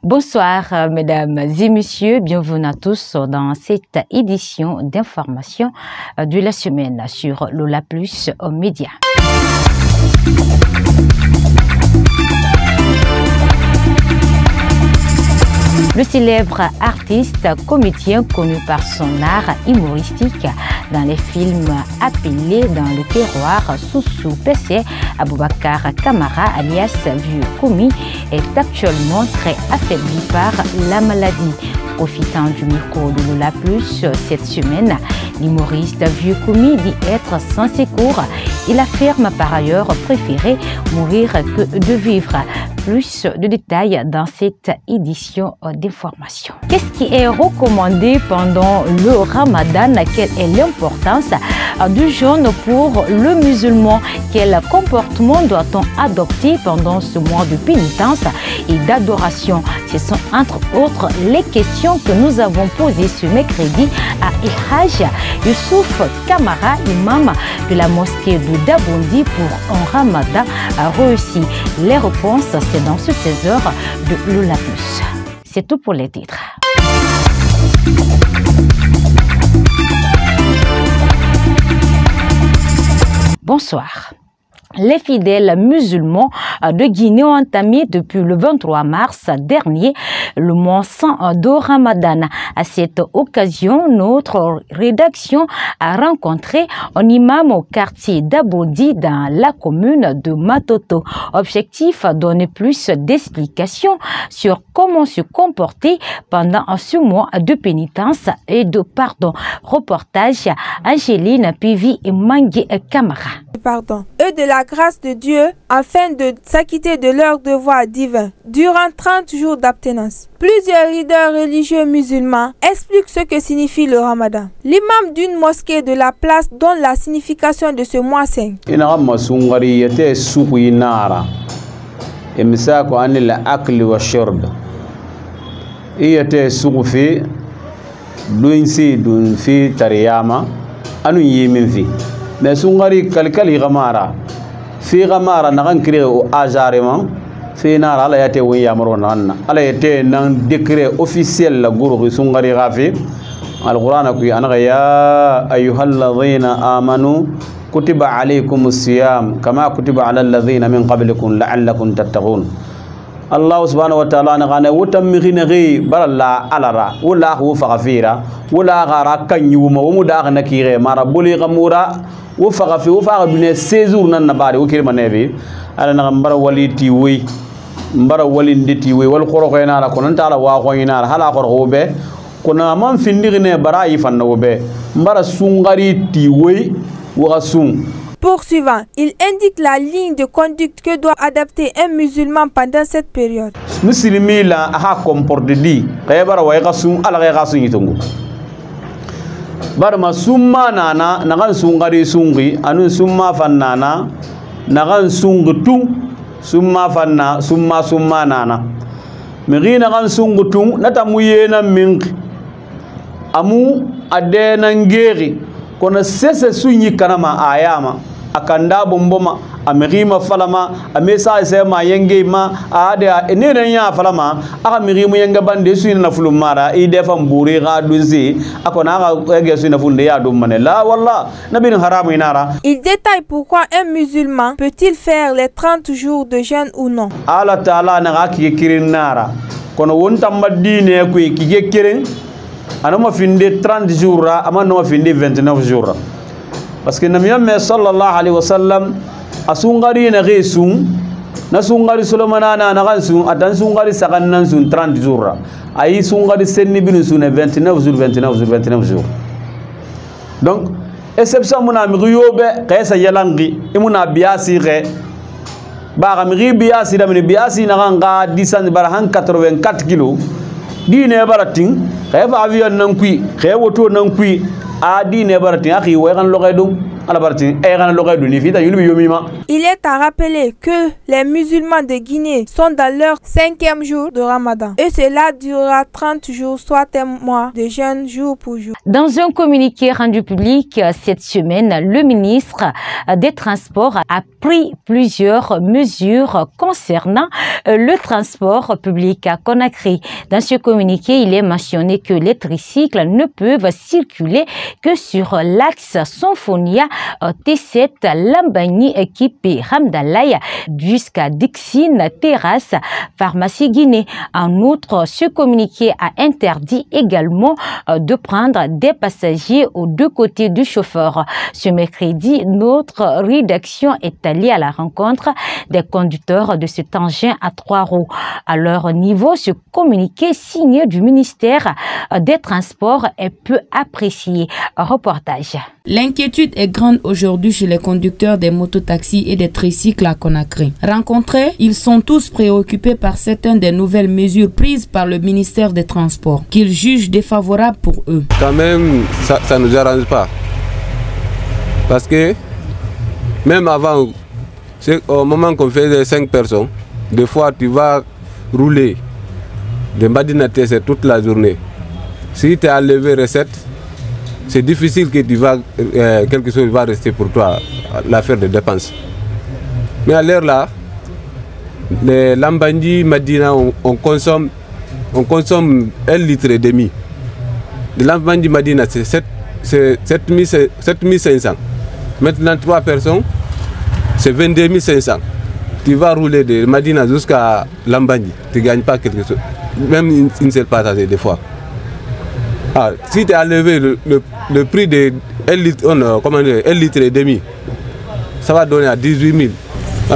Bonsoir mesdames et messieurs, bienvenue à tous dans cette édition d'information de la semaine sur Lola Plus Média. Le célèbre artiste comédien connu par son art humoristique dans les films appelés dans le terroir Soussou PC, Aboubacar Kamara alias Vieux Koumi est actuellement très affaibli par la maladie. Profitant du micro de Lola Plus cette semaine, l'humoriste Vieux Koumi dit être sans secours. Il affirme par ailleurs préférer mourir que de vivre. Plus de détails dans cette édition d'information. Qu'est-ce qui est recommandé pendant le Ramadan? Quelle est l'importance du jeûne pour le musulman? Quel comportement doit-on adopter pendant ce mois de pénitence et d'adoration? Ce sont entre autres les questions que nous avons posées ce mercredi à El-Hajj Youssouf Kamara, imam de la mosquée de Dabondi pour un Ramadan réussi. Les réponses, c'est dans ce 16h de Lola Plus. C'est tout pour les titres. Bonsoir. Les fidèles musulmans de Guinée ont entamé depuis le 23 mars dernier le mois saint de Ramadan. À cette occasion, notre rédaction a rencontré un imam au quartier d'Abondi dans la commune de Matoto. Objectif, donner plus d'explications sur comment se comporter pendant ce mois de pénitence et de pardon. Reportage Angéline Pivi et Mangue Kamara. Pardon, eux de la grâce de Dieu afin de s'acquitter de leurs devoirs divins durant 30 jours d'abstinence. Plusieurs leaders religieux musulmans expliquent ce que signifie le Ramadan. L'imam d'une mosquée de la place donne la signification de ce mois saint. Mais sungari kalkali gamara fi gamara nagan kire o ajarement fi nara ala yate wi yamro nanna ala yate nan décret officiel la guru sungari gafi alquran ku anaga ya ayyuhalladhina amanu kutiba alaykumus siyam kama kutiba alal ladhina min qablikum la'allakum tattaqun. Allah subhanahu wa ta'ala nagane wutam mighine baralla alara wala hu faghfira wala gara kanyuma wumuda nakire mara buli gamura wo faga dune 16 jours nan na baade wo kirma nebi ala na mbara waliti wi mbara walinditi wi wal khoroxena la konan taala wa khoyina hala khoro be kona man findirne bara yi fanna wo be mbara sungari ti wi wa sung. Poursuivant, il indique la ligne de conduite que doit adapter un musulman pendant cette période. Muslimi la ha comporte di kayabara wa yaqasum ala yaqasun yitungu barma summa nana nagan sungari sungi anu summa fannana nagan sungutu summa fanna summa nana miri nagan sungutu natamu yena ming amu adena ngeri kona sese sunyi kanama ayama akanda bomboma amirima falama amesa sema yenge ma ade enene nya falama aka mirimu yenge bande suina na fulumara ide fam buri ga dunzi akona ga ege suina funde ya dum mane la wallah nabin haramu inara. Il détaille pourquoi un musulman peut-il faire les 30 jours de jeûne ou non. Allah taala na ga ki kirin nara kono wonta madine ko ki kirin anama finde 30 jours ama no finde 29 jours. Parce que Nabi sallallahu alayhi wa sallam asungari na gesung na sungari solomana na gansun atan sungari sakannan sun 30 jours ayi sungari senni bin sun 29 jours. Donc exception mona mi yobe kaysa yalangi imuna biasi re ba ga mi biasi da mi biasi na ganga disan barahan 84 kg dine baratin kay fa avion nan kui kay woto nan kui a dine baratin akhi way kan lokay dum Il est à rappeler que les musulmans de Guinée sont dans leur 5e jour de Ramadan et cela durera 30 jours, soit un mois de jeûne jour pour jour. Dans un communiqué rendu public cette semaine, le ministre des Transports a pris plusieurs mesures concernant le transport public à Conakry. Dans ce communiqué, il est mentionné que les tricycles ne peuvent circuler que sur l'axe Sonfonia T7 Lambani équipé Hamdalaï jusqu'à Dixine Terrasse Pharmacie Guinée. En outre, ce communiqué a interdit également de prendre des passagers aux deux côtés du chauffeur. Ce mercredi, notre rédaction est allée à la rencontre des conducteurs de cet engin à 3 roues. À leur niveau, ce communiqué signé du ministère des Transports est peu apprécié. Reportage. L'inquiétude est grande aujourd'hui chez les conducteurs des mototaxis et des tricycles à Conakry. Rencontrés, ils sont tous préoccupés par certaines des nouvelles mesures prises par le ministère des Transports, qu'ils jugent défavorables pour eux. Quand même, ça ne nous arrange pas. Parce que même avant, au moment qu'on faisait 5 personnes, des fois tu vas rouler de Madina T7 toute la journée. Si tu as levé recette, c'est difficile que tu vas, quelque chose va rester pour toi, l'affaire de dépenses. Mais à l'heure là, les Lambandi, Madina, on consomme 1,5 litre. De Lambandi, Madina, c'est 7500. Maintenant, 3 personnes, c'est 22 500. Tu vas rouler de Madina jusqu'à Lambandi, tu ne gagnes pas quelque chose. Même une seule passager des fois. Ah, si tu as levé le prix de 1 litre, 1,5 litre, ça va donner à 18 000.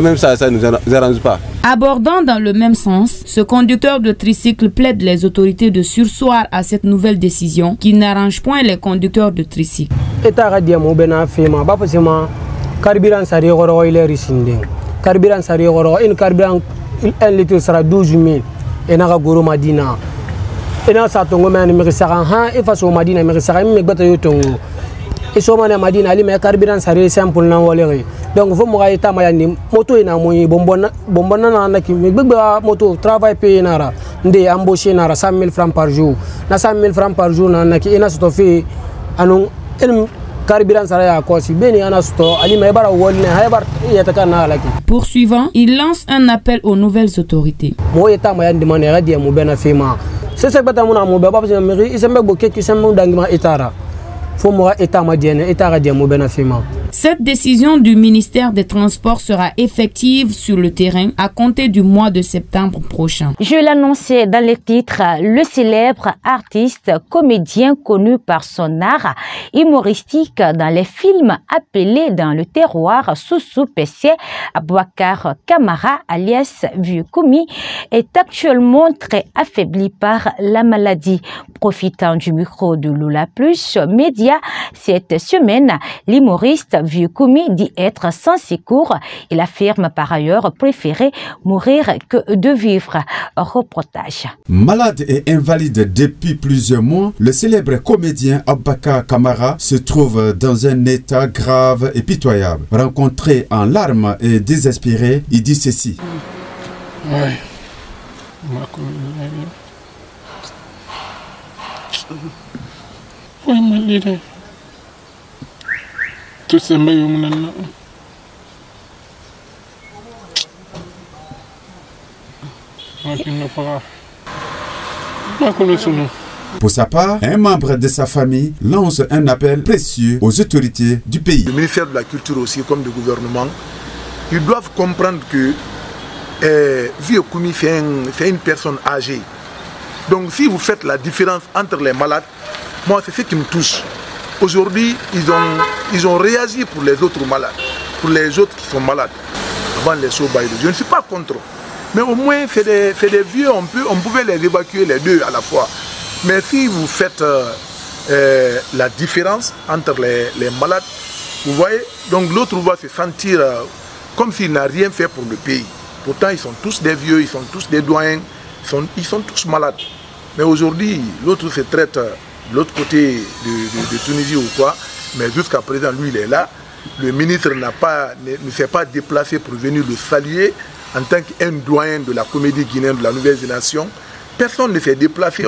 Même ça ne nous arrange pas. Abordant dans le même sens, ce conducteur de tricycle plaide les autorités de surseoir à cette nouvelle décision qui n'arrange point les conducteurs de tricycle. Carburant sari goro ile risinde carburant sari goro in carburant 1 litre sera 12 000 et na goro Madina et na sa tongo men me sara ha e faso Madina me sara me gbata yo tongo e so mana Madina ali me carburant sari simple na wolere donc faut mo ga eta ma yandi moto ina moyi bombona na ki me gbegba moto travail payé nara nde embauché nara 100 000 francs par jour na 100 000 francs par jour na ki ina so fi anu Poursuivant, il lance un appel aux nouvelles autorités. Cette décision du ministère des Transports sera effective sur le terrain à compter du mois de septembre prochain. Je l'annonçais dans les titres, le célèbre artiste comédien connu par son art humoristique dans les films appelés dans le terroir Soussou Pessé, Aboubakar Kamara alias Vieux Koumi, est actuellement très affaibli par la maladie. Profitant du micro de Lula Plus Média cette semaine, l'humoriste Vieux Koumi dit être sans secours. Il affirme par ailleurs préférer mourir que de vivre. Reportage. Malade et invalide depuis plusieurs mois, le célèbre comédien Aboubakar Kamara se trouve dans un état grave et pitoyable. Rencontré en larmes et désespéré, il dit ceci. Pour sa part, un membre de sa famille lance un appel précieux aux autorités du pays. Le ministère de la Culture aussi, comme le gouvernement, ils doivent comprendre que Vieux Koumi fait une personne âgée. Donc si vous faites la différence entre les malades, moi c'est ce qui me touche. Aujourd'hui, ils ont réagi pour les autres malades, pour les autres qui sont malades. Avant les Sobaïdo. Je ne suis pas contre. Mais au moins, c'est des vieux, on pouvait les évacuer les deux à la fois. Mais si vous faites la différence entre les malades, vous voyez, donc l'autre va se sentir comme s'il n'a rien fait pour le pays. Pourtant, ils sont tous des vieux, ils sont tous des doyens, ils sont tous malades. Mais aujourd'hui, l'autre se traite de l'autre côté de Tunisie ou quoi, mais jusqu'à présent, lui, il est là. le ministre ne s'est pas déplacé pour venir le saluer en tant qu'un doyen de la comédie guinéenne de la nouvelle génération. Personne ne s'est déplacé,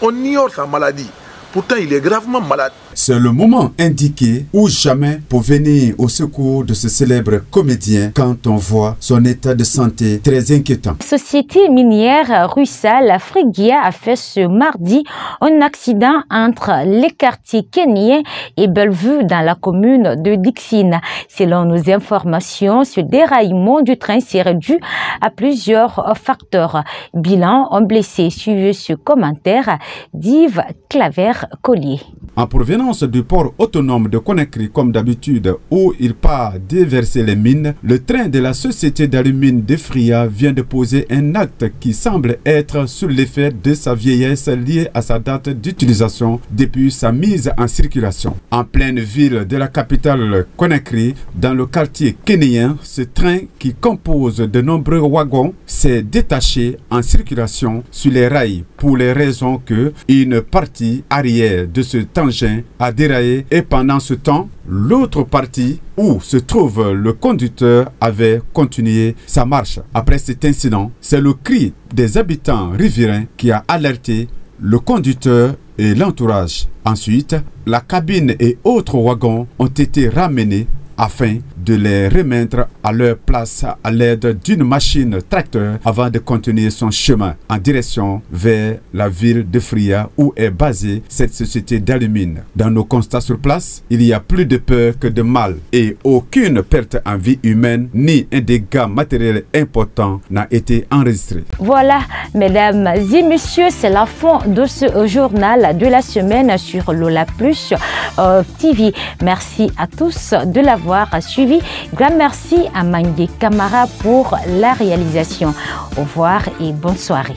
on ignore sa maladie. Pourtant, il est gravement malade. C'est le moment indiqué ou jamais pour venir au secours de ce célèbre comédien quand on voit son état de santé très inquiétant. La société minière Rusal Frigia a fait ce mardi un accident entre les quartiers kenyans et Bellevue dans la commune de Dixine. Selon nos informations, ce déraillement du train serait dû à plusieurs facteurs. Bilan, un blessé. Suivez ce commentaire d'Yves Claver-Collier. En provenance du port autonome de Conakry, comme d'habitude, où il part déverser les mines, le train de la société d'alumine de Fria vient de poser un acte qui semble être sous l'effet de sa vieillesse liée à sa date d'utilisation depuis sa mise en circulation. En pleine ville de la capitale Conakry, dans le quartier kényen, ce train qui compose de nombreux wagons s'est détaché en circulation sur les rails pour les raisons que une partie arrière de ce engin a déraillé et pendant ce temps, l'autre partie où se trouve le conducteur avait continué sa marche. Après cet incident, c'est le cri des habitants riverains qui a alerté le conducteur et l'entourage. Ensuite, la cabine et autres wagons ont été ramenés afin de les remettre à leur place à l'aide d'une machine tracteur avant de continuer son chemin en direction vers la ville de Fria où est basée cette société d'alumine. Dans nos constats sur place, il y a plus de peur que de mal et aucune perte en vie humaine ni un dégât matériel important n'a été enregistré. Voilà, mesdames et messieurs, c'est la fin de ce journal de la semaine sur Lola Plus TV. Merci à tous de l'avoir suivi. Grand merci à Mangue Camara pour la réalisation. Au revoir et bonne soirée.